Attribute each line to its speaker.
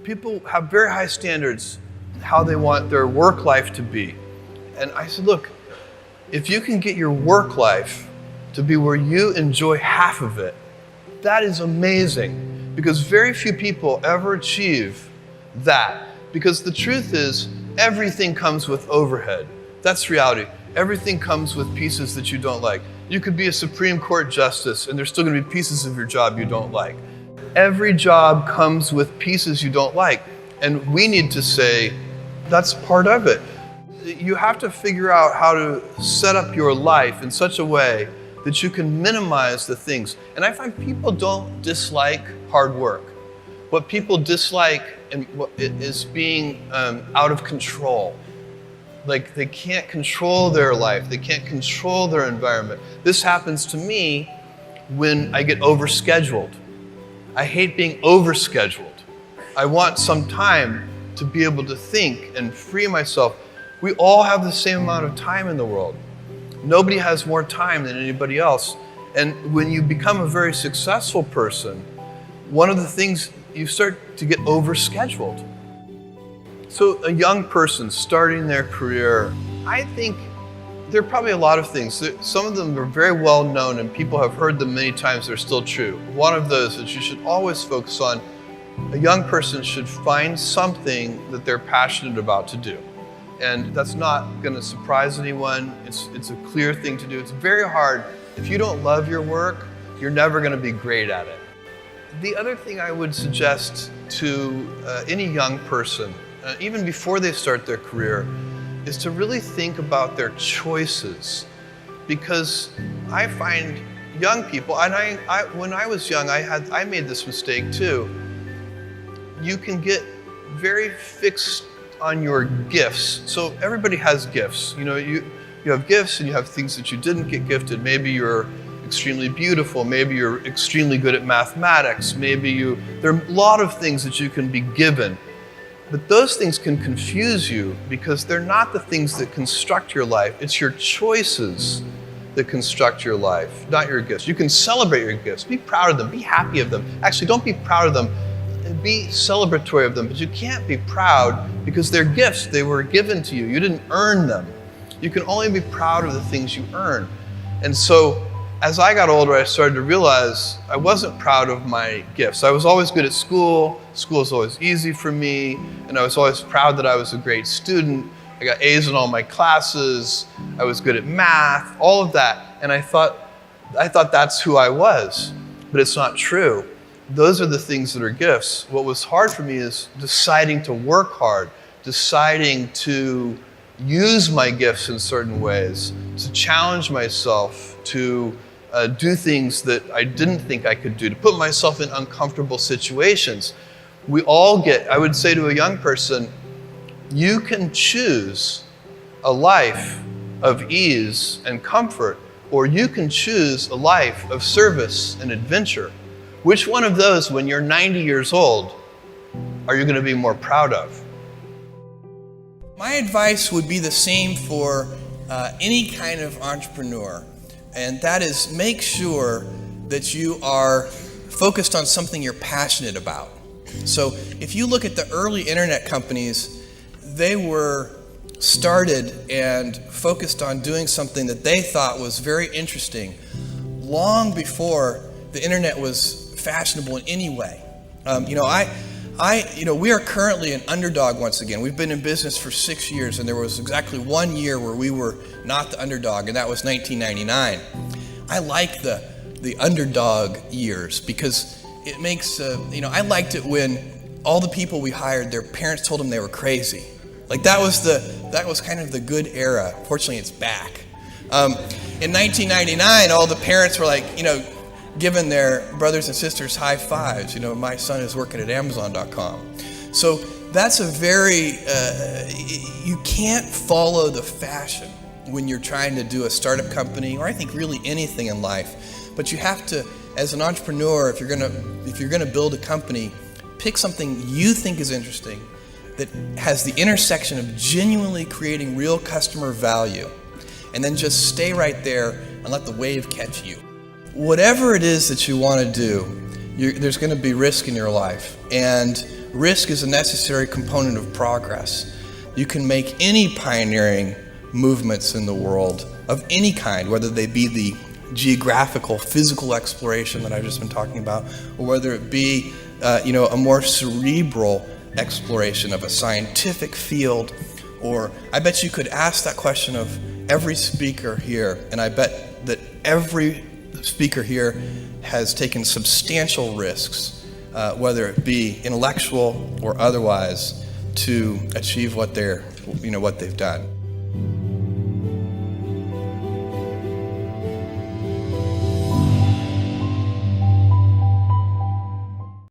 Speaker 1: People have very high standards how they want their work life to be. And I said, look, if you can get your work life to be where you enjoy half of it, that is amazing, because very few people ever achieve that. Because the truth is, everything comes with overhead. That's reality. Everything comes with pieces that you don't like. You could be a Supreme Court justice and there's still gonna be pieces of your job you don't like. Every job comes with pieces you don't like. And we need to say, that's part of it. You have to figure out how to set up your life in such a way that you can minimize the things. And I find people don't dislike hard work. What people dislike is being out of control. Like they can't control their life, they can't control their environment. This happens to me when I get overscheduled. I hate being overscheduled. I want some time to be able to think and free myself. We all have the same amount of time in the world. Nobody has more time than anybody else. And when you become a very successful person, one of the things, you start to get overscheduled. So a young person starting their career, I think there are probably a lot of things. Some of them are very well known and people have heard them many times, they're still true. One of those that you should always focus on, a young person should find something that they're passionate about to do. And that's not gonna surprise anyone. It's a clear thing to do. It's very hard. If you don't love your work, you're never gonna be great at it. The other thing I would suggest to any young person, even before they start their career, is to really think about their choices. Because I find young people, and when I was young, I made this mistake too. You can get very fixed on your gifts. So everybody has gifts. You know, you have gifts and you have things that you didn't get gifted. Maybe you're extremely beautiful, maybe you're extremely good at mathematics, there are a lot of things that you can be given. But those things can confuse you because they're not the things that construct your life. It's your choices that construct your life, not your gifts. You can celebrate your gifts, be proud of them, be happy of them. Actually, don't be proud of them, be celebratory of them, but you can't be proud because they're gifts, they were given to you. You didn't earn them. You can only be proud of the things you earn. And so, as I got older, I started to realize I wasn't proud of my gifts. I was always good at school. School was always easy for me. And I was always proud that I was a great student. I got A's in all my classes. I was good at math, all of that. And I thought that's who I was. But it's not true. Those are the things that are gifts. What was hard for me is deciding to work hard, deciding to use my gifts in certain ways, to challenge myself, to do things that I didn't think I could do, to put myself in uncomfortable situations. We all I would say to a young person, you can choose a life of ease and comfort, or you can choose a life of service and adventure. Which one of those, when you're 90 years old, are you going to be more proud of? My advice would be the same for any kind of entrepreneur. And that is, make sure that you are focused on something you're passionate about. So if you look at the early internet companies, they were started and focused on doing something that they thought was very interesting long before the internet was fashionable in any way. We are currently an underdog once again. We've been in business for 6 years, and there was exactly 1 year where we were not the underdog, and that was 1999. I like the underdog years because it makes, I liked it when all the people we hired, their parents told them they were crazy. Like that was kind of the good era. Fortunately, it's back. In 1999, all the parents were like, giving their brothers and sisters high fives. My son is working at Amazon.com. So that's a very, you can't follow the fashion when you're trying to do a startup company, or I think really anything in life. But you have to, as an entrepreneur, if you're gonna build a company, pick something you think is interesting that has the intersection of genuinely creating real customer value, and then just stay right there and let the wave catch you. Whatever it is that you want to do, there's going to be risk in your life, and risk is a necessary component of progress. You can make any pioneering movements in the world of any kind, whether they be the geographical, physical exploration that I've just been talking about, or whether it be a more cerebral exploration of a scientific field. Or I bet you could ask that question of every speaker here, and I bet that every speaker here has taken substantial risks, whether it be intellectual or otherwise, to achieve what they've done.